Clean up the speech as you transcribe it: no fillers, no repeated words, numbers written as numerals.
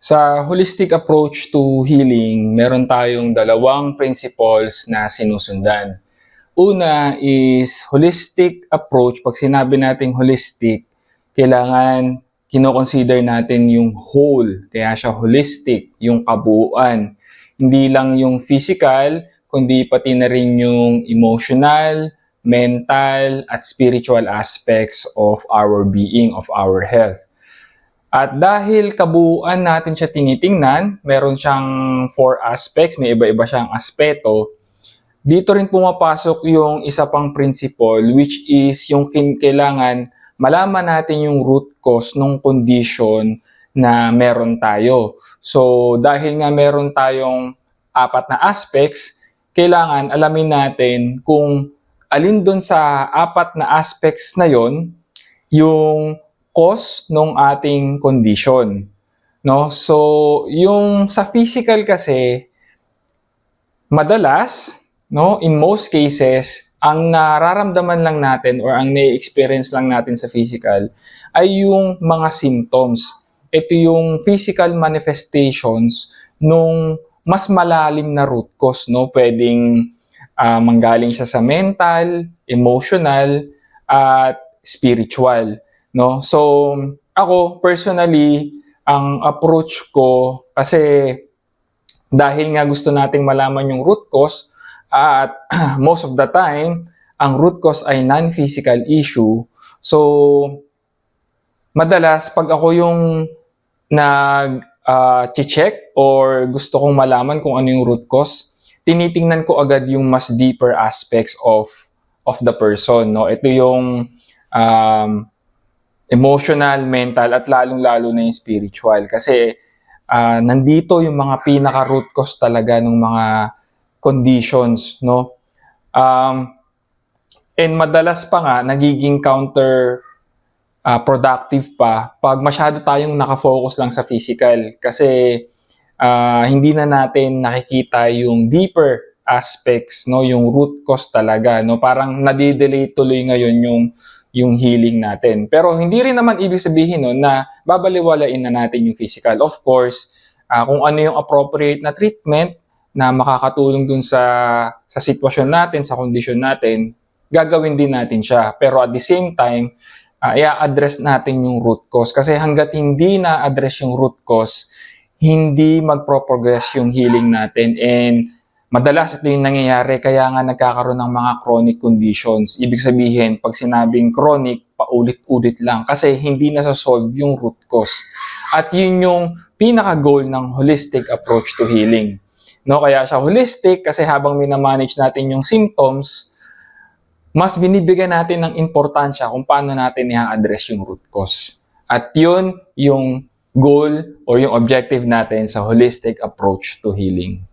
Sa holistic approach to healing, meron tayong dalawang principles na sinusundan. Una is holistic approach. Pag sinabi nating holistic, kailangan kino-consider natin yung whole. Kaya siya holistic, yung kabuuan. Hindi lang yung physical, kundi pati na rin yung emotional, mental, at spiritual aspects of our being, of our health. At dahil kabuuan natin siya tinitingnan, meron siyang 4 aspects, may iba-iba siyang aspeto. Dito rin pumapasok yung isa pang principle, which is yung kailangan malaman natin yung root cause ng condition na meron tayo. So dahil nga meron tayong 4 na aspects, kailangan alamin natin kung alin doon sa 4 na aspects na yon yung cause ng ating condition, no? So, yung sa physical kasi madalas, no, in most cases, ang nararamdaman lang natin or ang na-experience lang natin sa physical ay yung mga symptoms. Ito yung physical manifestations nung mas malalim na root cause, no? Pwedeng manggaling siya sa mental, emotional, at spiritual. No? So, ako personally, ang approach ko kasi dahil nga gusto nating malaman yung root cause at most of the time, ang root cause ay non-physical issue. So, madalas pag ako yung nag-check or gusto kong malaman kung ano yung root cause, tinitingnan ko agad yung mas deeper aspects of the person. No? Ito yung emotional, mental, at lalong-lalo na yung spiritual. Kasi nandito yung mga pinaka-root cause talaga ng mga conditions, no? And madalas pa nga, nagiging productive pa pag masyado tayong nakafocus lang sa physical. Kasi hindi na natin nakikita yung deeper aspects, no? Yung root cause talaga, no? Parang nadidelay tuloy ngayon yung healing natin. Pero hindi rin naman ibig sabihin no, na babaliwalain na natin yung physical. Of course, kung ano yung appropriate na treatment na makakatulong dun sa sitwasyon natin, sa kondisyon natin, gagawin din natin siya. Pero at the same time, i-address natin yung root cause. Kasi hanggat hindi na-address yung root cause, hindi magpro-progress yung healing natin. And madalas ito yung nangyayari kaya nga nagkakaroon ng mga chronic conditions. Ibig sabihin, pag sinabing chronic, paulit-ulit lang kasi hindi nasa-solve yung root cause. At yun yung pinaka-goal ng holistic approach to healing. No, kaya siya holistic kasi habang minamanage natin yung symptoms, mas binibigyan natin ng importansya kung paano natin i-address yung root cause. At yun yung goal or yung objective natin sa holistic approach to healing.